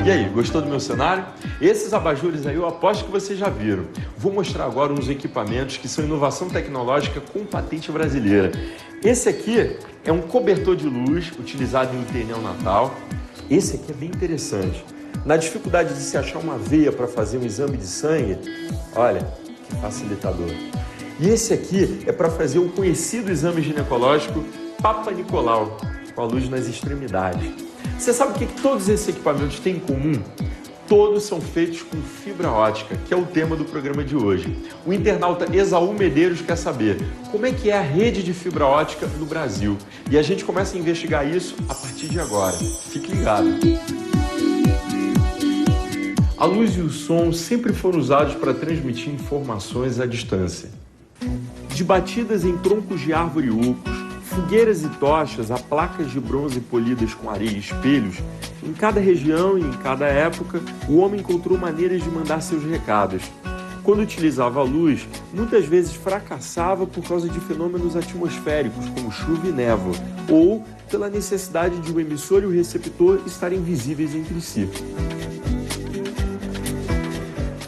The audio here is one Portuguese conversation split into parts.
E aí, gostou do meu cenário? Esses abajures aí eu aposto que vocês já viram. Vou mostrar agora uns equipamentos que são inovação tecnológica com patente brasileira. Esse aqui é um cobertor de luz utilizado em UTI neonatal. Esse aqui é bem interessante. Na dificuldade de se achar uma veia para fazer um exame de sangue, olha, que facilitador. E esse aqui é para fazer o conhecido exame ginecológico Papa Nicolau, com a luz nas extremidades. Você sabe o que todos esses equipamentos têm em comum? Todos são feitos com fibra ótica, que é o tema do programa de hoje. O internauta Esaú Medeiros quer saber como é que é a rede de fibra ótica no Brasil. E a gente começa a investigar isso a partir de agora. Fique ligado. A luz e o som sempre foram usados para transmitir informações à distância. De batidas em troncos de árvore ocos, fogueiras e tochas a placas de bronze polidas com areia e espelhos, em cada região e em cada época, o homem encontrou maneiras de mandar seus recados. Quando utilizava a luz, muitas vezes fracassava por causa de fenômenos atmosféricos, como chuva e névoa, ou pela necessidade de o emissor e o receptor estarem visíveis entre si.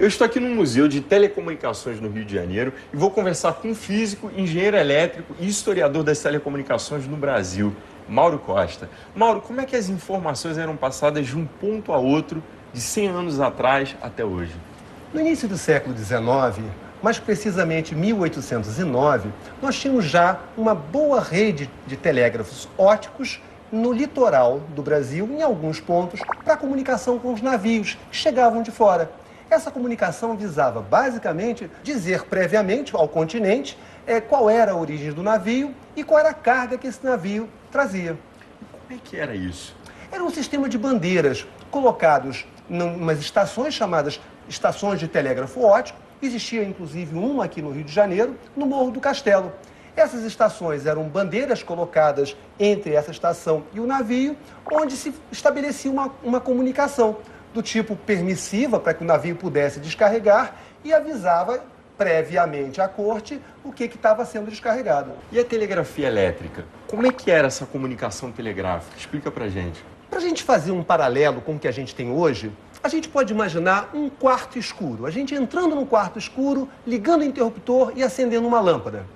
Eu estou aqui no Museu de Telecomunicações no Rio de Janeiro e vou conversar com um físico, engenheiro elétrico e historiador das telecomunicações no Brasil, Mauro Costa. Mauro, como é que as informações eram passadas de um ponto a outro de 100 anos atrás até hoje? No início do século XIX, mais precisamente 1809, nós tínhamos já uma boa rede de telégrafos óticos no litoral do Brasil, em alguns pontos, para comunicação com os navios que chegavam de fora. Essa comunicação visava, basicamente, dizer previamente ao continente qual era a origem do navio e qual era a carga que esse navio trazia. E como é que era isso? Era um sistema de bandeiras colocados em umas estações chamadas estações de telégrafo ótico. Existia, inclusive, uma aqui no Rio de Janeiro, no Morro do Castelo. Essas estações eram bandeiras colocadas entre essa estação e o navio, onde se estabelecia uma comunicação do tipo permissiva, para que o navio pudesse descarregar, e avisava previamente à corte o que estava sendo descarregado. E a telegrafia elétrica? Como é que era essa comunicação telegráfica? Explica pra gente. Para a gente fazer um paralelo com o que a gente tem hoje, a gente pode imaginar um quarto escuro. A gente entrando num quarto escuro, ligando o interruptor e acendendo uma lâmpada.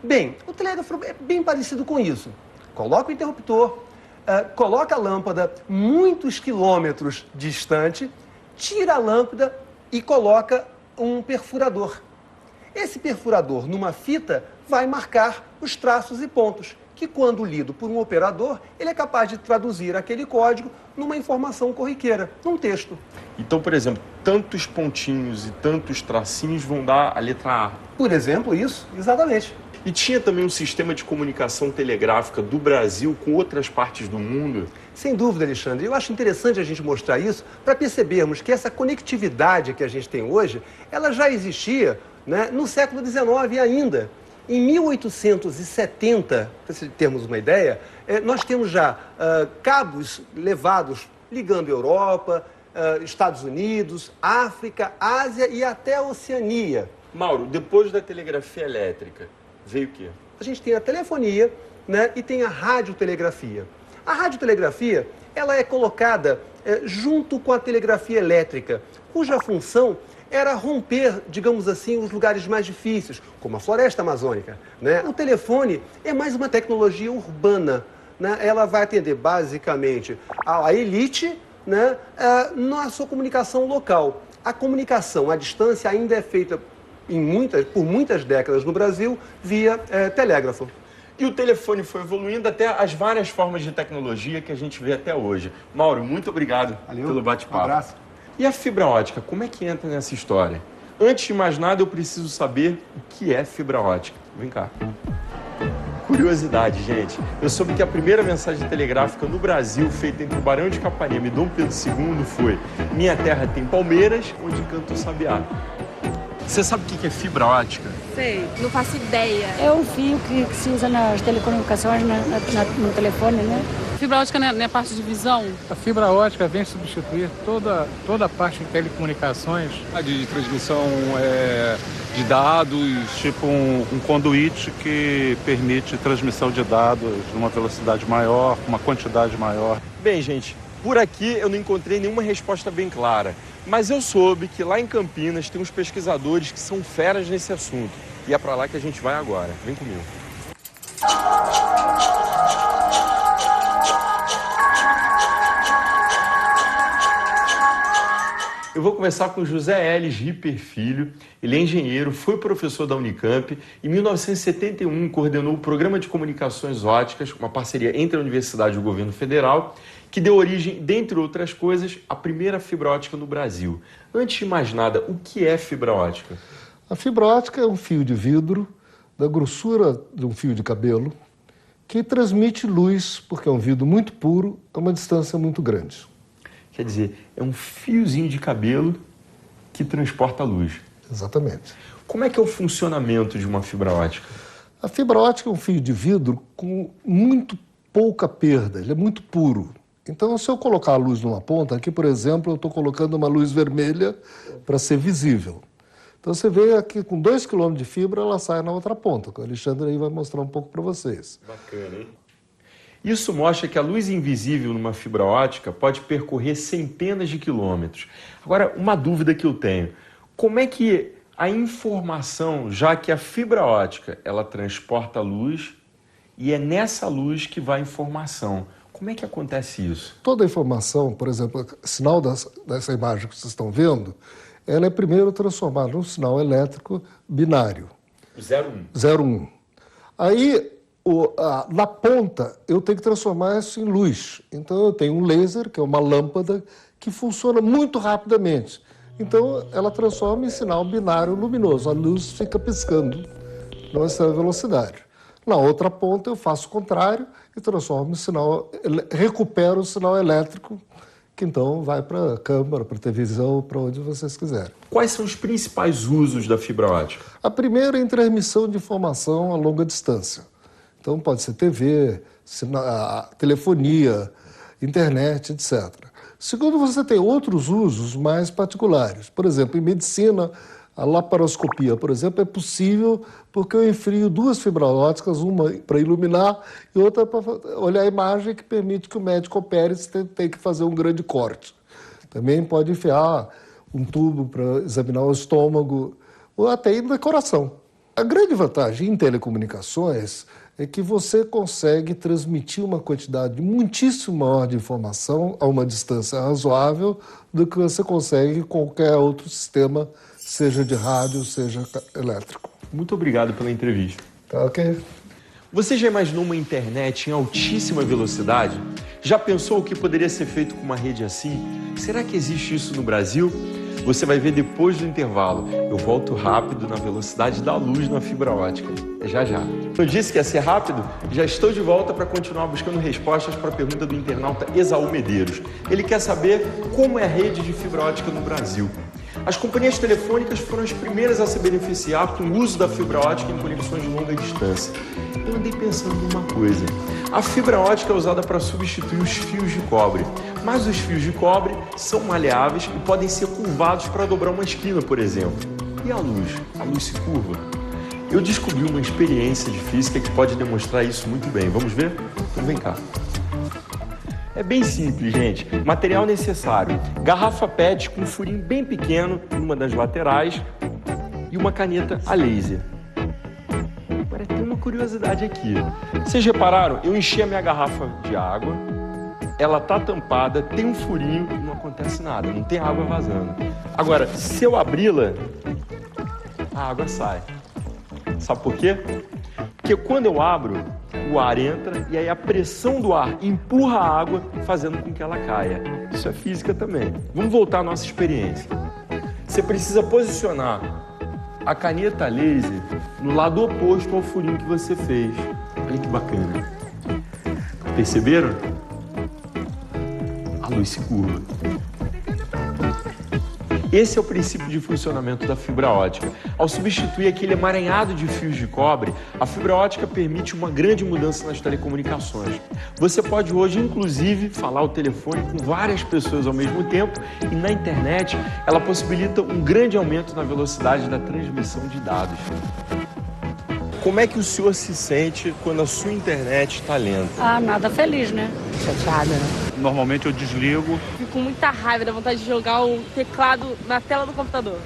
Bem, o telégrafo é bem parecido com isso. Coloca o interruptor, coloca a lâmpada muitos quilômetros distante, tira a lâmpada e coloca um perfurador. Esse perfurador, numa fita, vai marcar os traços e pontos, que quando lido por um operador, ele é capaz de traduzir aquele código numa informação corriqueira, num texto. Então, por exemplo, tantos pontinhos e tantos tracinhos vão dar a letra A. Por exemplo, isso, exatamente. E tinha também um sistema de comunicação telegráfica do Brasil com outras partes do mundo? Sem dúvida, Alexandre. Eu acho interessante a gente mostrar isso para percebermos que essa conectividade que a gente tem hoje, ela já existia, né, no século XIX ainda. Em 1870, para termos uma ideia, nós temos já cabos levados ligando Europa, Estados Unidos, África, Ásia e até a Oceania. Mauro, depois da telegrafia elétrica, veio o quê? A gente tem a telefonia, né, e tem a radiotelegrafia. A radiotelegrafia, ela é colocada junto com a telegrafia elétrica, cuja função era romper, digamos assim, os lugares mais difíceis, como a floresta amazônica, né? O telefone é mais uma tecnologia urbana, né? Ela vai atender basicamente a elite, né, na sua comunicação local. A comunicação à distância ainda é feita por muitas décadas no Brasil via telégrafo. E o telefone foi evoluindo até as várias formas de tecnologia que a gente vê até hoje. Mauro, muito obrigado pelo bate-papo. Um abraço. E a fibra ótica, como é que entra nessa história? Antes de mais nada, eu preciso saber o que é fibra ótica. Vem cá. Curiosidade, gente. Eu soube que a primeira mensagem telegráfica no Brasil, feita entre o Barão de Capanema e Dom Pedro II, foi: minha terra tem palmeiras, onde canta o sabiá. Você sabe o que é fibra ótica? Sei, não faço ideia. É o fio que se usa nas telecomunicações, no telefone, né? Fibra ótica não é parte de visão? A fibra ótica vem substituir toda a parte de telecomunicações. De transmissão de dados, tipo um conduíte que permite transmissão de dados numa velocidade maior, uma quantidade maior. Bem, gente, Por aqui eu não encontrei nenhuma resposta bem clara, mas eu soube que lá em Campinas tem uns pesquisadores que são feras nesse assunto. E é para lá que a gente vai agora. Vem comigo. Eu vou começar com José Elis Ripper Filho. Ele é engenheiro, foi professor da Unicamp. Em 1971, coordenou o Programa de Comunicações Óticas, uma parceria entre a Universidade e o Governo Federal, que deu origem, dentre outras coisas, à primeira fibra ótica no Brasil. Antes de mais nada, o que é fibra ótica? A fibra ótica é um fio de vidro da grossura de um fio de cabelo que transmite luz, porque é um vidro muito puro, a uma distância muito grande. Quer dizer, é um fiozinho de cabelo que transporta a luz. Exatamente. Como é que é o funcionamento de uma fibra ótica? A fibra ótica é um fio de vidro com muito pouca perda, ele é muito puro. Então, se eu colocar a luz numa ponta, aqui, por exemplo, eu estou colocando uma luz vermelha para ser visível. Então, você vê aqui, com 2 km de fibra, ela sai na outra ponta. O Alexandre aí vai mostrar um pouco para vocês. Bacana, hein? Isso mostra que a luz invisível numa fibra ótica pode percorrer centenas de quilômetros. Agora, uma dúvida que eu tenho. Como é que a informação, já que a fibra ótica, ela transporta a luz e é nessa luz que vai a informação, como é que acontece isso? Toda a informação, por exemplo, o sinal dessa imagem que vocês estão vendo, ela é primeiro transformada num sinal elétrico binário. 0,1. Aí, na ponta, eu tenho que transformar isso em luz. Então, eu tenho um laser, que é uma lâmpada, que funciona muito rapidamente. Então, ela transforma em sinal binário luminoso. A luz fica piscando numa extrema velocidade. Na outra ponta, eu faço o contrário e transformo em sinal, recupero o sinal elétrico, que então vai para a câmera, para a televisão, para onde vocês quiserem. Quais são os principais usos da fibra ótica? A primeira é a transmissão de informação a longa distância. Então, pode ser TV, telefonia, internet, etc. Segundo, você tem outros usos mais particulares. Por exemplo, em medicina, a laparoscopia, por exemplo, é possível porque eu enfio 2 fibras óticas, uma para iluminar e outra para olhar a imagem, que permite que o médico opere se tem que fazer um grande corte. Também pode enfiar um tubo para examinar o estômago ou até em decoração. A grande vantagem em telecomunicações é que você consegue transmitir uma quantidade muitíssimo maior de informação a uma distância razoável do que você consegue com qualquer outro sistema, seja de rádio, seja elétrico. Muito obrigado pela entrevista. Tá ok. Você já imaginou uma internet em altíssima velocidade? Já pensou o que poderia ser feito com uma rede assim? Será que existe isso no Brasil? Você vai ver depois do intervalo. Eu volto rápido na velocidade da luz na fibra ótica. É já já. Eu disse que ia ser rápido? Já estou de volta para continuar buscando respostas para a pergunta do internauta Esaú Medeiros. Ele quer saber como é a rede de fibra ótica no Brasil. As companhias telefônicas foram as primeiras a se beneficiar com o uso da fibra ótica em conexões de longa distância. Eu andei pensando numa coisa. A fibra ótica é usada para substituir os fios de cobre, mas os fios de cobre são maleáveis e podem ser curvados para dobrar uma esquina, por exemplo. E a luz? A luz se curva? Eu descobri uma experiência de física que pode demonstrar isso muito bem. Vamos ver? Então vem cá. É bem simples, gente. Material necessário: garrafa PET com um furinho bem pequeno numa das laterais e uma caneta a laser. Agora tem uma curiosidade aqui. Vocês repararam? Eu enchi a minha garrafa de água, ela tá tampada, tem um furinho e não acontece nada, não tem água vazando. Agora, se eu abri-la, a água sai. Sabe por quê? Porque quando eu abro, o ar entra e aí a pressão do ar empurra a água, fazendo com que ela caia. Isso é física também. Vamos voltar à nossa experiência. Você precisa posicionar a caneta laser no lado oposto ao furinho que você fez. Olha que bacana. Perceberam? A luz se curva. Esse é o princípio de funcionamento da fibra ótica. Ao substituir aquele emaranhado de fios de cobre, a fibra ótica permite uma grande mudança nas telecomunicações. Você pode hoje, inclusive, falar ao telefone com várias pessoas ao mesmo tempo e na internet ela possibilita um grande aumento na velocidade da transmissão de dados. Como é que o senhor se sente quando a sua internet está lenta? Ah, nada feliz, né? Chateada, né? Normalmente eu desligo. Fico com muita raiva, dá vontade de jogar o teclado na tela do computador.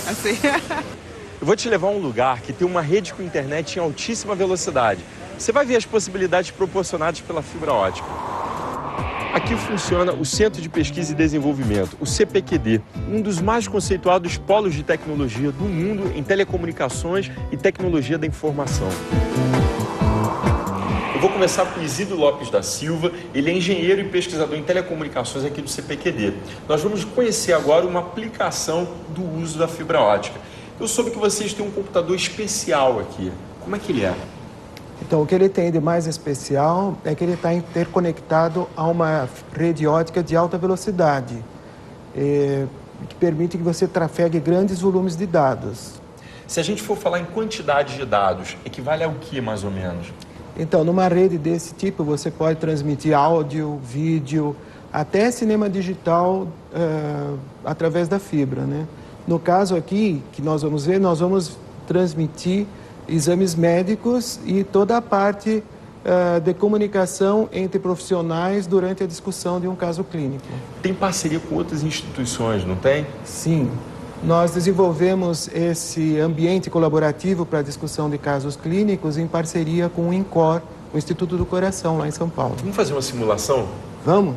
Assim. Eu vou te levar a um lugar que tem uma rede com internet em altíssima velocidade. Você vai ver as possibilidades proporcionadas pela fibra ótica. Aqui funciona o Centro de Pesquisa e Desenvolvimento, o CPQD, um dos mais conceituados polos de tecnologia do mundo em telecomunicações e tecnologia da informação. Eu vou começar com o Isidro Lopes da Silva, ele é engenheiro e pesquisador em telecomunicações aqui do CPQD. Nós vamos conhecer agora uma aplicação do uso da fibra ótica. Eu soube que vocês têm um computador especial aqui. Como é que ele é? Então, o que ele tem de mais especial é que ele está interconectado a uma rede ótica de alta velocidade, que permite que você trafegue grandes volumes de dados. Se a gente for falar em quantidade de dados, equivale ao que, mais ou menos? Então, numa rede desse tipo, você pode transmitir áudio, vídeo, até cinema digital através da fibra, né? No caso aqui, que nós vamos ver, nós vamos transmitir exames médicos e toda a parte de comunicação entre profissionais durante a discussão de um caso clínico. Tem parceria com outras instituições, não tem? Sim. Nós desenvolvemos esse ambiente colaborativo para a discussão de casos clínicos em parceria com o INCOR, o Instituto do Coração, lá em São Paulo. Vamos fazer uma simulação? Vamos?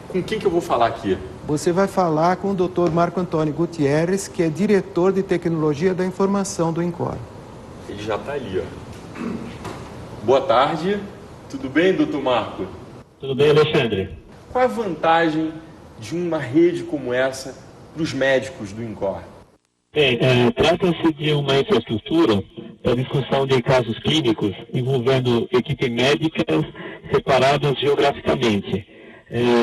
Com quem que eu vou falar aqui? Você vai falar com o Dr. Marco Antônio Gutierrez, que é diretor de Tecnologia da Informação do INCOR. Ele já está ali, ó. Boa tarde. Tudo bem, doutor Marco? Tudo bem, Alexandre? Qual a vantagem de uma rede como essa para os médicos do INCOR? Bem, trata-se de uma infraestrutura para discussão de casos clínicos envolvendo equipes médicas separadas geograficamente.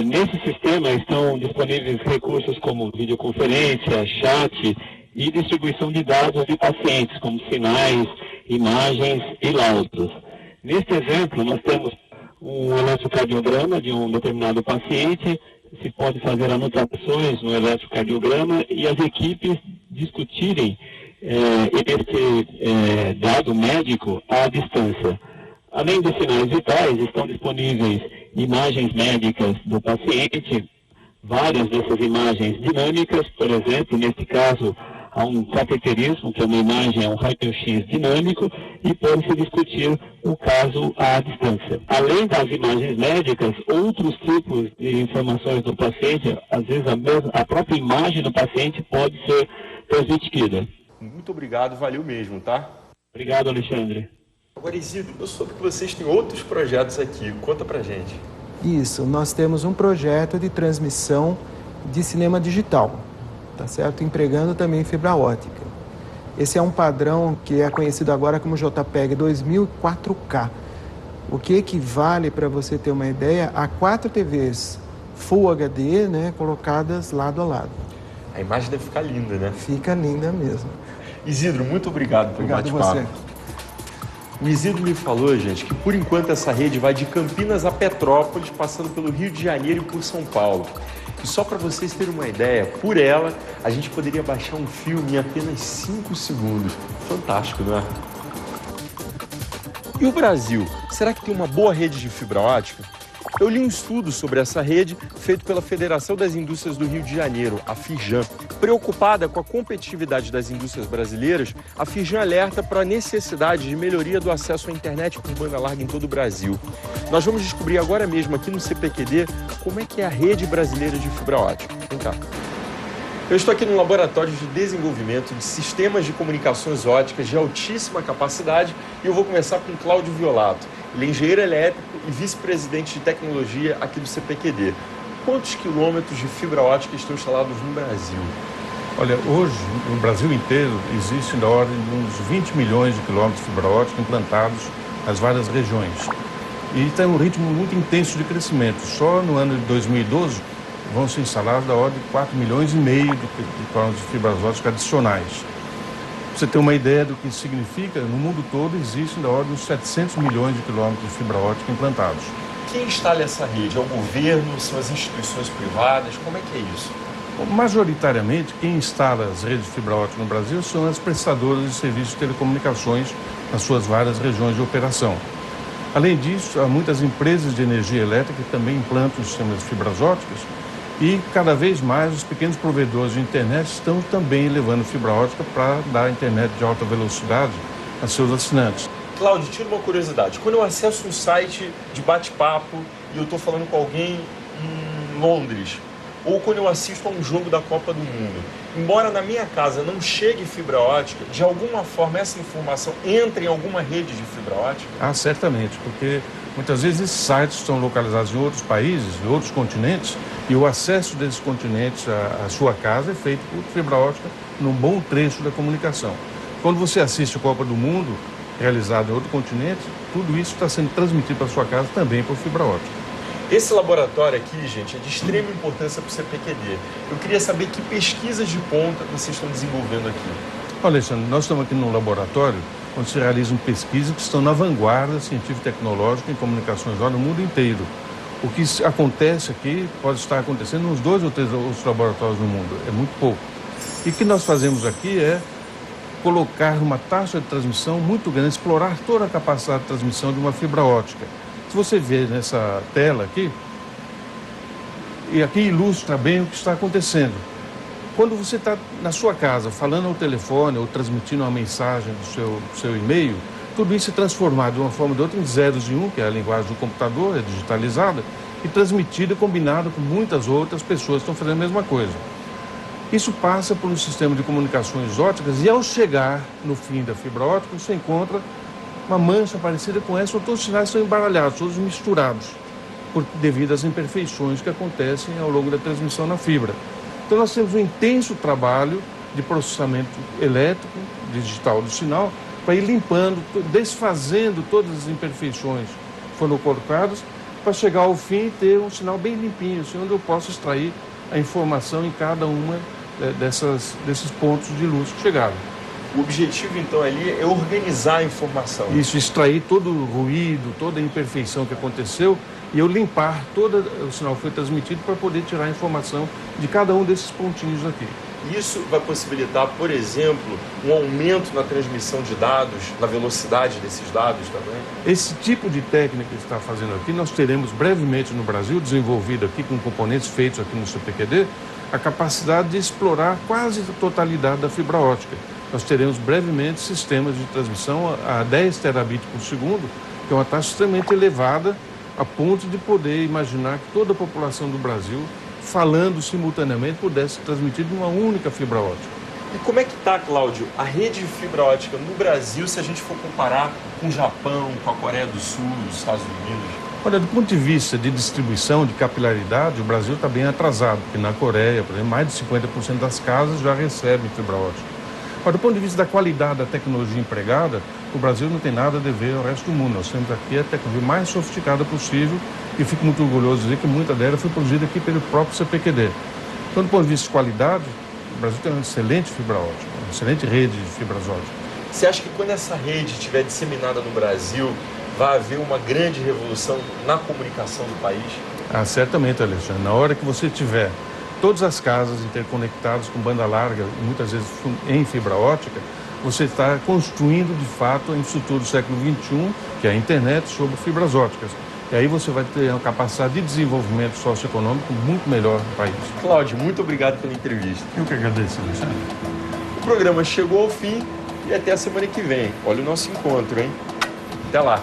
Nesse sistema estão disponíveis recursos como videoconferência, chat e distribuição de dados de pacientes, como sinais, imagens e laudos. Neste exemplo, nós temos um eletrocardiograma de um determinado paciente, se pode fazer anotações no eletrocardiograma e as equipes discutirem esse dado médico à distância. Além dos sinais vitais, estão disponíveis imagens médicas do paciente, várias dessas imagens dinâmicas, por exemplo, neste caso, há um cateterismo, que é uma imagem, é um raio-x dinâmico, e pode-se discutir o caso à distância. Além das imagens médicas, outros tipos de informações do paciente, às vezes a própria imagem do paciente pode ser transmitida. Muito obrigado, valeu mesmo, tá? Obrigado, Alexandre. Agora, Isidro, eu soube que vocês têm outros projetos aqui. Conta pra gente. Isso, nós temos um projeto de transmissão de cinema digital, tá certo? Empregando também fibra ótica. Esse é um padrão que é conhecido agora como JPEG 2000 4K, o que equivale, para você ter uma ideia, a 4 TVs Full HD, né, colocadas lado a lado. A imagem deve ficar linda, né? Fica linda mesmo. Isidro, muito obrigado pelo bate-papo. Obrigado a você. O Isidro me falou, gente, que por enquanto essa rede vai de Campinas a Petrópolis, passando pelo Rio de Janeiro e por São Paulo. E só para vocês terem uma ideia, por ela, a gente poderia baixar um filme em apenas 5 segundos. Fantástico, não é? E o Brasil? Será que tem uma boa rede de fibra ótica? Eu li um estudo sobre essa rede feito pela Federação das Indústrias do Rio de Janeiro, a Firjan. Preocupada com a competitividade das indústrias brasileiras, a Firjan alerta para a necessidade de melhoria do acesso à internet por banda larga em todo o Brasil. Nós vamos descobrir agora mesmo aqui no CPQD como é que é a rede brasileira de fibra ótica. Vem cá. Eu estou aqui no Laboratório de Desenvolvimento de Sistemas de Comunicações Óticas de altíssima capacidade e eu vou começar com Cláudio Violato. Ele é engenheiro elétrico e vice-presidente de tecnologia aqui do CPQD. Quantos quilômetros de fibra ótica estão instalados no Brasil? Olha, hoje, no Brasil inteiro, existe na ordem de uns 20 milhões de quilômetros de fibra ótica implantados nas várias regiões. E tem um ritmo muito intenso de crescimento. Só no ano de 2012 vão ser instalados da ordem de 4 milhões e meio de quilômetros de fibras óticas adicionais. Pra você ter uma ideia do que isso significa, no mundo todo existem da ordem de 700 milhões de quilômetros de fibra ótica implantados. Quem instala essa rede? É o governo? São as instituições privadas? Como é que é isso? Majoritariamente, quem instala as redes de fibra ótica no Brasil são as prestadoras de serviços de telecomunicações nas suas várias regiões de operação. Além disso, há muitas empresas de energia elétrica que também implantam sistemas de fibras óticas e cada vez mais os pequenos provedores de internet estão também levando fibra ótica para dar internet de alta velocidade a seus assinantes. Cláudio, tira uma curiosidade. Quando eu acesso um site de bate-papo e eu estou falando com alguém em Londres, ou quando eu assisto a um jogo da Copa do Mundo, embora na minha casa não chegue fibra ótica, de alguma forma essa informação entra em alguma rede de fibra ótica? Ah, certamente, porque muitas vezes esses sites estão localizados em outros países, em outros continentes, e o acesso desses continentes à sua casa é feito por fibra ótica num bom trecho da comunicação. Quando você assiste a Copa do Mundo, realizado em outro continente, tudo isso está sendo transmitido para a sua casa também por fibra ótica. Esse laboratório aqui, gente, é de extrema importância para o CPQD. Eu queria saber que pesquisas de ponta vocês estão desenvolvendo aqui. Olha, Alexandre, nós estamos aqui num laboratório onde se realizam pesquisas que estão na vanguarda científico-tecnológica em comunicações no mundo inteiro. O que acontece aqui pode estar acontecendo nos 2 ou 3 outros laboratórios no mundo, é muito pouco. E o que nós fazemos aqui é colocar uma taxa de transmissão muito grande, explorar toda a capacidade de transmissão de uma fibra ótica. Se você ver nessa tela aqui, e aqui ilustra bem o que está acontecendo. Quando você está na sua casa falando ao telefone ou transmitindo uma mensagem do seu e-mail, tudo isso é transformado de uma forma ou de outra em zeros e um, que é a linguagem do computador, é digitalizada, e transmitida e combinada com muitas outras pessoas que estão fazendo a mesma coisa. Isso passa por um sistema de comunicações óticas e ao chegar no fim da fibra ótica, você encontra uma mancha parecida com essa, todos os sinais estão embaralhados, todos misturados, devido às imperfeições que acontecem ao longo da transmissão na fibra. Então nós temos um intenso trabalho de processamento elétrico, digital do sinal, para ir limpando, desfazendo todas as imperfeições que foram colocadas, para chegar ao fim e ter um sinal bem limpinho, assim, onde eu posso extrair a informação em cada uma desses pontos de luz que chegaram. O objetivo, então, ali é organizar a informação. Isso, extrair todo o ruído, toda a imperfeição que aconteceu e eu limpar todo o sinal que foi transmitido para poder tirar a informação de cada um desses pontinhos aqui. Isso vai possibilitar, por exemplo, um aumento na transmissão de dados, na velocidade desses dados também? Esse tipo de técnica que está fazendo aqui, nós teremos brevemente no Brasil, desenvolvido aqui com componentes feitos aqui no CPQD, a capacidade de explorar quase a totalidade da fibra ótica. Nós teremos brevemente sistemas de transmissão a 10 terabits por segundo, que é uma taxa extremamente elevada, a ponto de poder imaginar que toda a população do Brasil, falando simultaneamente, pudesse transmitir de uma única fibra ótica. E como é que está, Cláudio, a rede de fibra ótica no Brasil, se a gente for comparar com o Japão, com a Coreia do Sul, os Estados Unidos? Olha, do ponto de vista de distribuição, de capilaridade, o Brasil está bem atrasado, porque na Coreia, por exemplo, mais de 50% das casas já recebem fibra ótica. Mas do ponto de vista da qualidade da tecnologia empregada, o Brasil não tem nada a dever ao resto do mundo. Nós temos aqui a tecnologia mais sofisticada possível e fico muito orgulhoso de dizer que muita dela foi produzida aqui pelo próprio CPQD. Então, do ponto de vista de qualidade, o Brasil tem uma excelente fibra ótica, uma excelente rede de fibras óticas. Você acha que quando essa rede estiver disseminada no Brasil, vai haver uma grande revolução na comunicação do país? Ah, certamente, Alexandre. Na hora que você tiver todas as casas interconectadas com banda larga, muitas vezes em fibra ótica, você está construindo, de fato, a infraestrutura do século XXI, que é a internet, sobre fibras óticas. E aí você vai ter uma capacidade de desenvolvimento socioeconômico muito melhor no país. Cláudio, muito obrigado pela entrevista. Eu que agradeço, Alexandre. O programa chegou ao fim e até a semana que vem. Olha o nosso encontro, hein? Até lá.